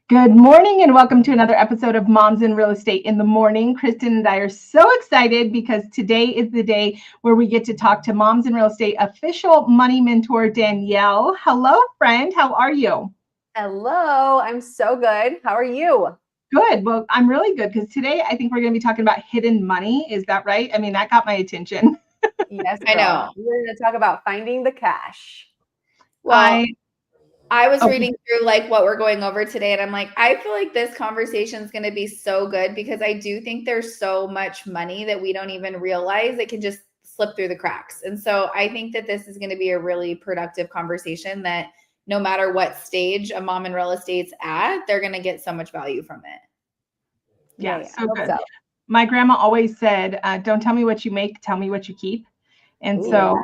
Good morning and welcome to another episode of Moms in Real Estate in the Morning. Kristen and I are so excited because today is the day where we get to talk to Moms in Real Estate official money mentor, Danielle. Hello, friend. How are you? Hello, I'm so good. How are you? Good. Well, I'm really good because today I think we're going to be talking about hidden money. Is that right? I mean, that got my attention. Yes, I girl. know. We're going to talk about finding the cash. Well, I was oh, reading through like what we're going over today, and I'm like, I feel like this conversation is going to be so good because I do think there's so much money that we don't even realize it can just slip through the cracks. And so I think that this is going to be a really productive conversation that no matter what stage a mom in real estate's at, they're going to get so much value from it. yeah, I so hope good. so. My grandma always said, don't tell me what you make, tell me what you keep. And Ooh, so,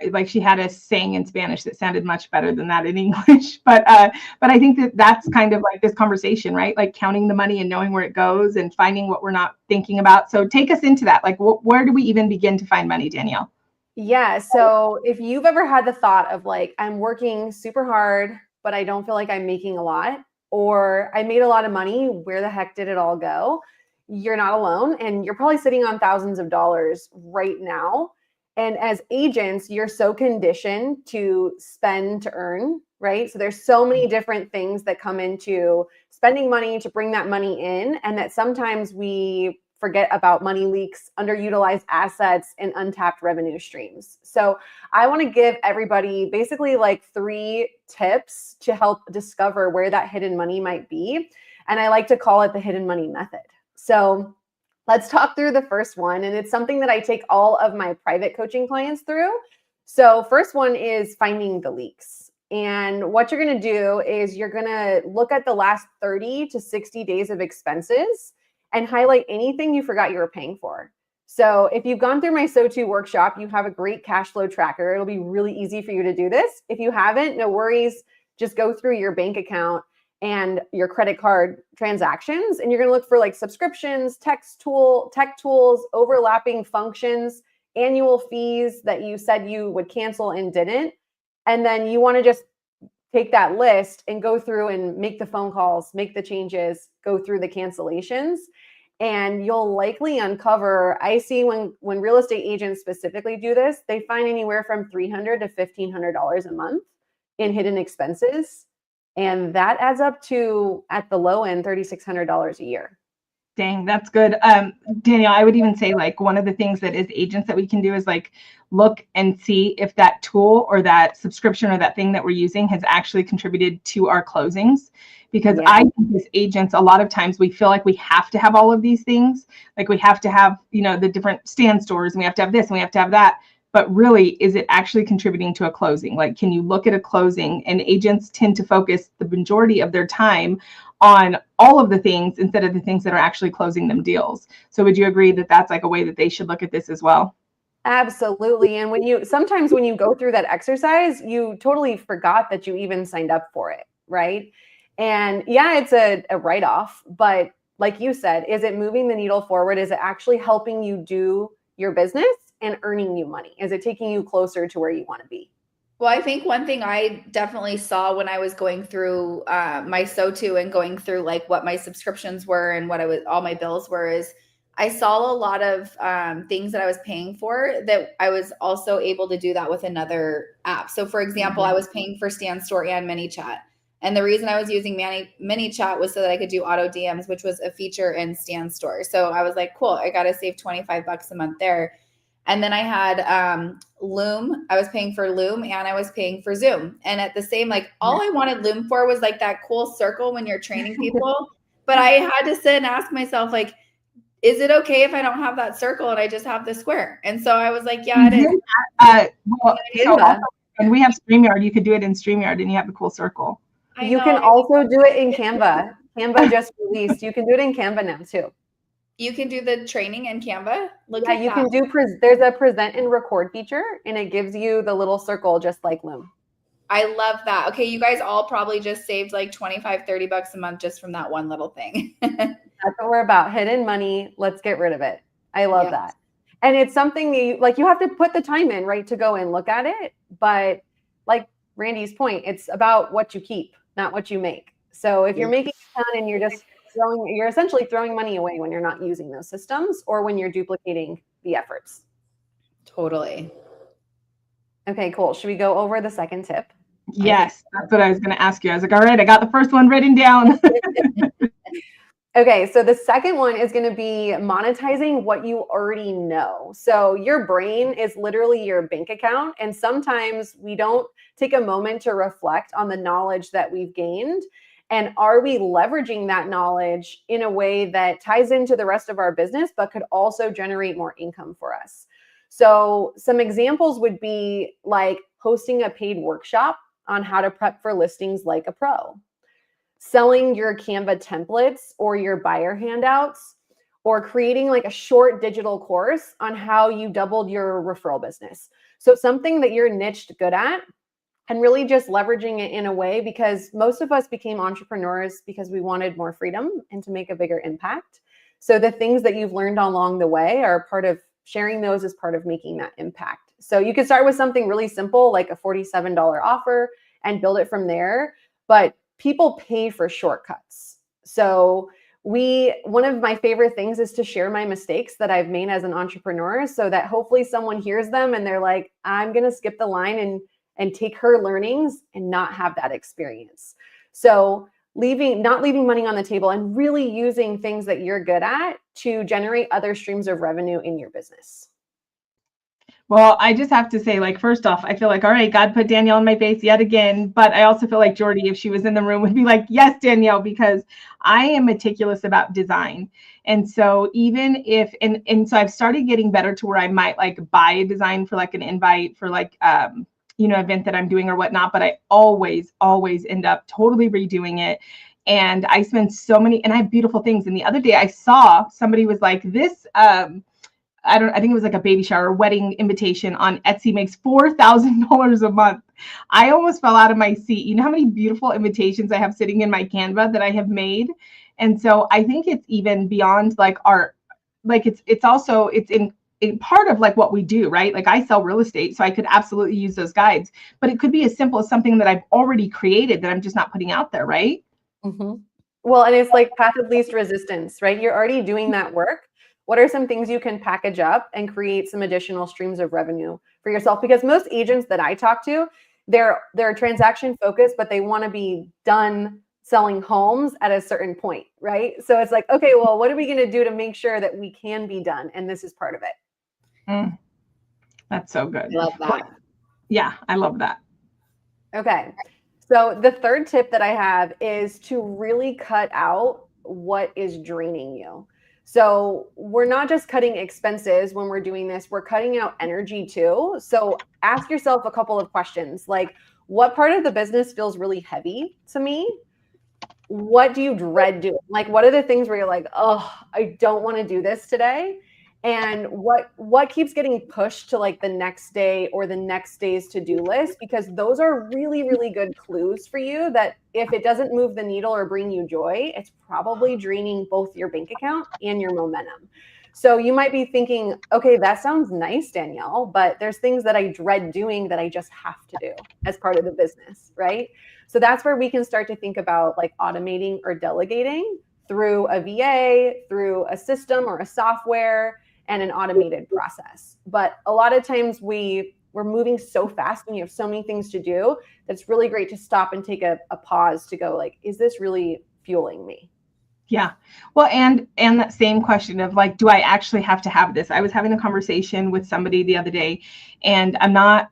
like she had a saying in Spanish that sounded much better than that in English. But I think that that's kind of like this conversation, right? Like counting the money and knowing where it goes and finding what we're not thinking about. So take us into that. Like, where do we even begin to find money, Danielle? Yeah. So if you've ever had the thought of like, I'm working super hard, but I don't feel like I'm making a lot, or I made a lot of money, where the heck did it all go? You're not alone. And you're probably sitting on thousands of dollars right now. And as agents, you're so conditioned to spend to earn, right? So there's so many different things that come into spending money to bring that money in, and that sometimes we forget about money leaks, underutilized assets, and untapped revenue streams. So I want to give everybody basically like 3 tips to help discover where that hidden money might be. And I like to call it the hidden money method. So let's talk through the first one. And it's something that I take all of my private coaching clients through. So first one is finding the leaks. And what you're going to do is you're going to look at the last 30 to 60 days of expenses and highlight anything you forgot you were paying for. So if you've gone through my So-To workshop, you have a great cash flow tracker. It'll be really easy for you to do this. If you haven't, no worries. Just go through your bank account and your credit card transactions, and you're going to look for like subscriptions, tech tools, overlapping functions, annual fees that you said you would cancel and didn't. And then you want to just take that list and go through and make the phone calls, make the changes, go through the cancellations, and you'll likely uncover, I see when real estate agents specifically do this, they find anywhere from $300 to $1,500 a month in hidden expenses. And that adds up to, at the low end, $3,600 a year. Dang, that's good. Danielle, I would even say like one of the things that as agents that we can do is like look and see if that tool or that subscription or that thing that we're using has actually contributed to our closings. Because I think as agents, a lot of times we feel like we have to have all of these things. Like we have to have, the different stand stores, and we have to have this and we have to have that. But really, is it actually contributing to a closing? Like, can you look at a closing? And agents tend to focus the majority of their time on all of the things instead of the things that are actually closing them deals. So would you agree that that's like a way that they should look at this as well? Absolutely. And sometimes when you go through that exercise, you totally forgot that you even signed up for it, right? And yeah, it's a write-off, but like you said, is it moving the needle forward? Is it actually helping you do your business and earning you money? Is it taking you closer to where you want to be? Well, I think one thing I definitely saw when I was going through my So-To and going through like what my subscriptions were and what all my bills were is I saw a lot of things that I was paying for that I was also able to do that with another app. So for example, I was paying for Stand Store and ManyChat. And the reason I was using ManyChat was so that I could do auto DMs, which was a feature in Stand Store. So I was like, cool, I got to save $25 a month there. And then I had Loom. I was paying for Loom and I was paying for Zoom. And at the same, like all I wanted Loom for was like that cool circle when you're training people. But I had to sit and ask myself, like, is it okay if I don't have that circle and I just have the square? And so I was like, yeah, it is. And we have StreamYard. You could do it in StreamYard and you have the cool circle. You can also do it in Canva. Canva just released. You can do it in Canva now too. You can do the training in Canva. You can do, there's a present and record feature and it gives you the little circle just like Loom. I love that. Okay, you guys all probably just saved like $25-$30 a month just from that one little thing. That's what we're about. Hidden money. Let's get rid of it. I love that. And it's something you have to put the time in, right, to go and look at it. But like Randy's point, it's about what you keep, not what you make. So if you're making a ton and you're essentially throwing money away when you're not using those systems or when you're duplicating the efforts. Totally. Okay, cool. Should we go over the second tip? Yes, that's what I was going to ask you. I was like, all right, I got the first one written down. Okay, so the second one is going to be monetizing what you already know. So your brain is literally your bank account, and sometimes we don't take a moment to reflect on the knowledge that we've gained. And are we leveraging that knowledge in a way that ties into the rest of our business, but could also generate more income for us? So some examples would be like hosting a paid workshop on how to prep for listings like a pro, selling your Canva templates or your buyer handouts, or creating like a short digital course on how you doubled your referral business. So something that you're niched good at, and really just leveraging it in a way, because most of us became entrepreneurs because we wanted more freedom and to make a bigger impact. So the things that you've learned along the way are part of sharing those as part of making that impact. So you could start with something really simple, like a $47 offer, and build it from there. But people pay for shortcuts. So one of my favorite things is to share my mistakes that I've made as an entrepreneur, so that hopefully someone hears them and they're like, I'm going to skip the line and take her learnings and not have that experience. So not leaving money on the table and really using things that you're good at to generate other streams of revenue in your business. Well, I just have to say, like, first off, I feel like, all right, God put Danielle in my face yet again. But I also feel like Jordy, if she was in the room, would be like, yes, Danielle, because I am meticulous about design. And so even if, and so I've started getting better to where I might like buy a design for like an invite for like, event that I'm doing or whatnot, but I always end up totally redoing it. And I spend so many, and I have beautiful things. And the other day I saw somebody was like, this, I think it was like a baby shower wedding invitation on Etsy makes $4,000 a month. I almost fell out of my seat. You know how many beautiful invitations I have sitting in my Canva that I have made? And so I think it's even beyond like art, like it's also, it's in part of like what we do, right? Like I sell real estate, so I could absolutely use those guides, but it could be as simple as something that I've already created that I'm just not putting out there, right? Mm-hmm. Well, and it's like path of least resistance, right? You're already doing that work. What are some things you can package up and create some additional streams of revenue for yourself? Because most agents that I talk to, they're transaction focused, but they want to be done selling homes at a certain point, right? So it's like, okay, well, what are we going to do to make sure that we can be done? And this is part of it. That's so good. I love that. Yeah, I love that. Okay. So the third tip that I have is to really cut out what is draining you. So we're not just cutting expenses when we're doing this, we're cutting out energy too. So ask yourself a couple of questions, like what part of the business feels really heavy to me? What do you dread doing? Like, what are the things where you're like, oh, I don't want to do this today? And what keeps getting pushed to like the next day or the next day's to-do list? Because those are really, really good clues for you that if it doesn't move the needle or bring you joy, it's probably draining both your bank account and your momentum. So you might be thinking, okay, that sounds nice, Danielle, but there's things that I dread doing that I just have to do as part of the business, right? So that's where we can start to think about like automating or delegating through a VA, through a system or a software, and an automated process. But a lot of times we're moving so fast and you have so many things to do that it's really great to stop and take a pause to go like, is this really fueling me? Yeah. Well, and that same question of like, do I actually have to have this? I was having a conversation with somebody the other day, and I'm not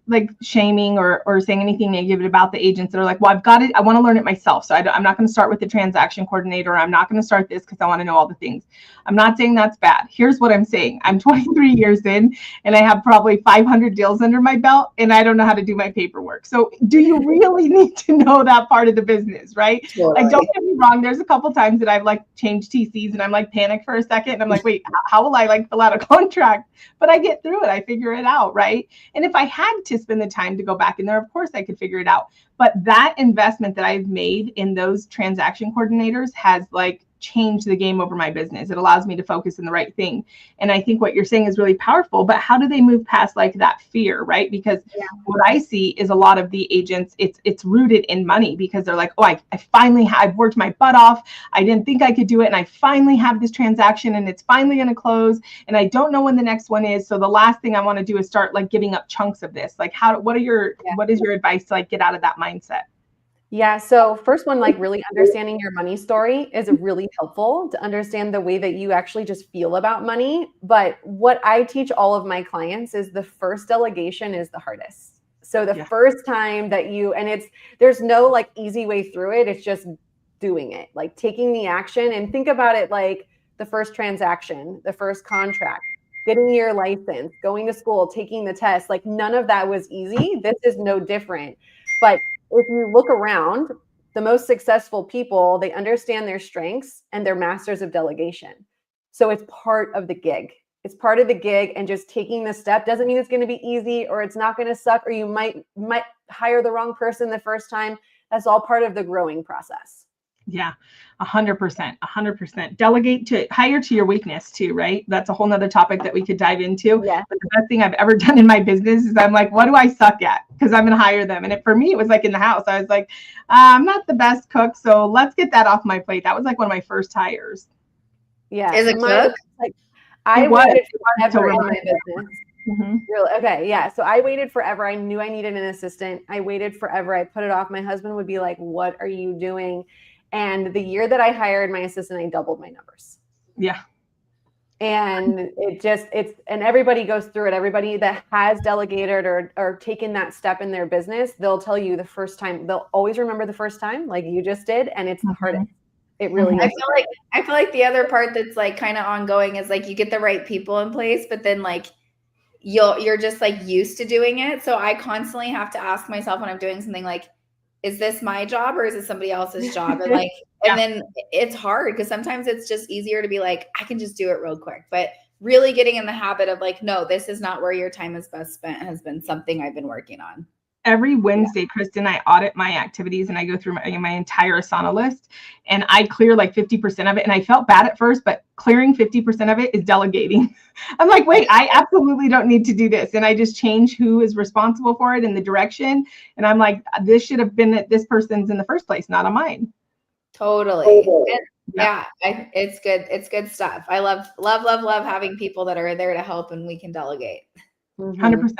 like shaming or saying anything negative about the agents that are like, well, I've got it. I want to learn it myself. So I'm not going to start with the transaction coordinator. I'm not going to start this because I want to know all the things. I'm not saying that's bad. Here's what I'm saying. I'm 23 years in and I have probably 500 deals under my belt and I don't know how to do my paperwork. So do you really need to know that part of the business, right? Totally. Like, don't get me wrong. There's a couple times that I've like changed TCs and I'm like panicked for a second and I'm like, wait, how will I like fill out a contract? But I get through it. I figure it out, right? And if I had to spend the time to go back in there, of course I could figure it out. But that investment that I've made in those transaction coordinators has like change the game over my business. It allows me to focus in the right thing. And I think what you're saying is really powerful, but how do they move past like that fear, right? Because what I see is a lot of the agents, it's rooted in money, because they're like, oh, I finally I've worked my butt off. I didn't think I could do it. And I finally have this transaction and it's finally going to close. And I don't know when the next one is. So the last thing I want to do is start like giving up chunks of this. Like what is your advice to like get out of that mindset? Yeah. So first one, like really understanding your money story is really helpful to understand the way that you actually just feel about money. But what I teach all of my clients is the first delegation is the hardest. So the first time that there's no like easy way through it. It's just doing it, like taking the action, and think about it like the first transaction, the first contract, getting your license, going to school, taking the test. Like none of that was easy. This is no different. But if you look around, the most successful people, they understand their strengths and they're masters of delegation. So it's part of the gig. It's part of the gig, and just taking the step doesn't mean it's going to be easy or it's not going to suck, or you might hire the wrong person the first time. That's all part of the growing process. Yeah, 100%. Delegate, hire to your weakness too, right? That's a whole nother topic that we could dive into. Yeah. But the best thing I've ever done in my business is I'm like, what do I suck at? Because I'm going to hire them. And for me, it was like in the house. I was like, I'm not the best cook, so let's get that off my plate. That was like one of my first hires. Yeah. Is it cook? Like, I waited forever in my business. Mm-hmm. Really? Okay. Yeah. So I waited forever. I knew I needed an assistant. I waited forever. I put it off. My husband would be like, what are you doing? And the year that I hired my assistant, I doubled my numbers. Yeah. And and everybody goes through it. Everybody that has delegated or taken that step in their business, they'll tell you the first time, they'll always remember the first time, like you just did. And it's the hardest. It really is. I feel like the other part that's like kind of ongoing is like you get the right people in place, but then like you're just like used to doing it. So I constantly have to ask myself when I'm doing something like, is this my job or is it somebody else's job? And like, and then it's hard because sometimes it's just easier to be like, I can just do it real quick. But really getting in the habit of like, no, this is not where your time is best spent has been something I've been working on. Every Wednesday, Kristen, I audit my activities and I go through my entire Asana list and I clear like 50% of it. And I felt bad at first, but clearing 50% of it is delegating. I'm like, wait, I absolutely don't need to do this. And I just change who is responsible for it and the direction. And I'm like, this should have been this person's in the first place, not on mine. Totally. And it's good. It's good stuff. I love having people that are there to help and we can delegate. 100%.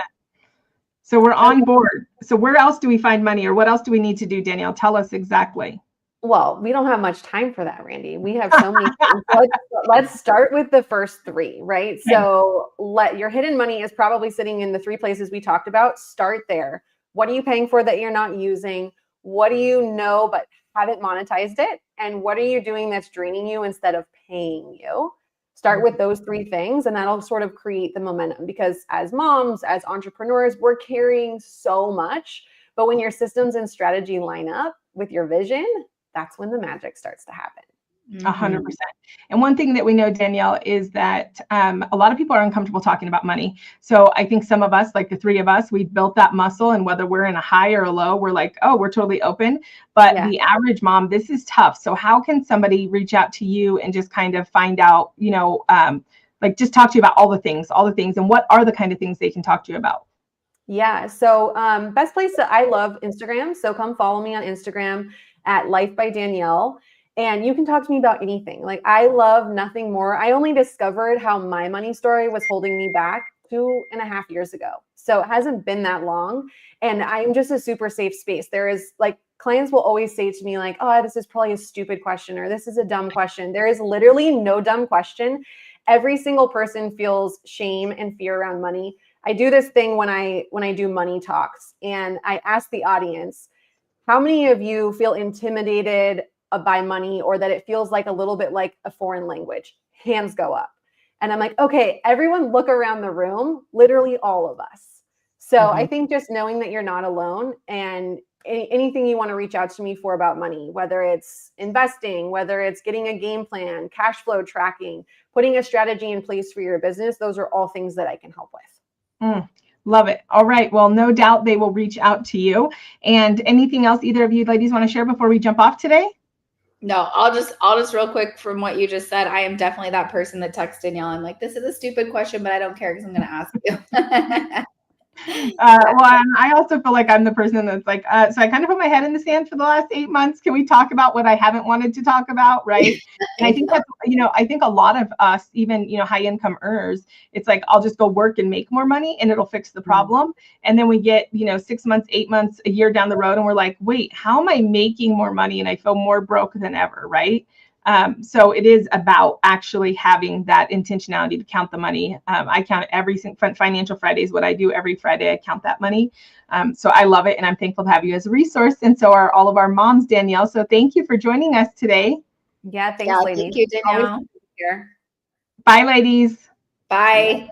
So we're on board. So where else do we find money, or what else do we need to do, Danielle? Tell us exactly. Well, we don't have much time for that, Randy. We have so many things. Let's start with the first three, right? Okay. So your hidden money is probably sitting in the three places we talked about. Start there. What are you paying for that you're not using? What do you know but haven't monetized it? And what are you doing that's draining you instead of paying you? Start with those three things, and that'll sort of create the momentum, because as moms, as entrepreneurs, we're carrying so much. But when your systems and strategy line up with your vision, that's when the magic starts to happen. 100%. And one thing that we know, Danielle, is that a lot of people are uncomfortable talking about money. So I think some of us, like the three of us, we built that muscle, and whether we're in a high or a low, we're like, oh, we're totally open. But the average mom, this is tough. So how can somebody reach out to you and just kind of find out, like just talk to you about all the things, and what are the kind of things they can talk to you about? Yeah. So best place I love Instagram. So come follow me on Instagram at Life by Danielle. And you can talk to me about anything. Like, I love nothing more. I only discovered how my money story was holding me back 2.5 years ago. So it hasn't been that long. And I'm just a super safe space. There is like, clients will always say to me like, oh, this is probably a stupid question, or this is a dumb question. There is literally no dumb question. Every single person feels shame and fear around money. I do this thing when I do money talks, and I ask the audience, how many of you feel intimidated by money, or that it feels like a little bit like a foreign language? Hands go up. And I'm like, okay, everyone look around the room, literally all of us. So I think just knowing that you're not alone, and anything you want to reach out to me for about money, whether it's investing, whether it's getting a game plan, cash flow tracking, putting a strategy in place for your business, those are all things that I can help with. Love it. All right. Well, no doubt they will reach out to you. And anything else either of you ladies want to share before we jump off today? No, I'll just real quick from what you just said. I am definitely that person that texts Danielle. I'm like, this is a stupid question, but I don't care because I'm going to ask you. Well, I also feel like I'm the person that's like, so I kind of put my head in the sand for the last 8 months. Can we talk about what I haven't wanted to talk about? Right. And I think that's, I think a lot of us, even, high income earners, it's like, I'll just go work and make more money and it'll fix the problem. And then we get, 6 months, 8 months, a year down the road, and we're like, wait, how am I making more money? And I feel more broke than ever. Right. So it is about actually having that intentionality to count the money. I count every Financial Friday is what I do every Friday. I count that money. So I love it. And I'm thankful to have you as a resource. And so are all of our moms, Danielle. So thank you for joining us today. Yeah, thanks, ladies. Thank you, Danielle. Here. Bye, ladies. Bye.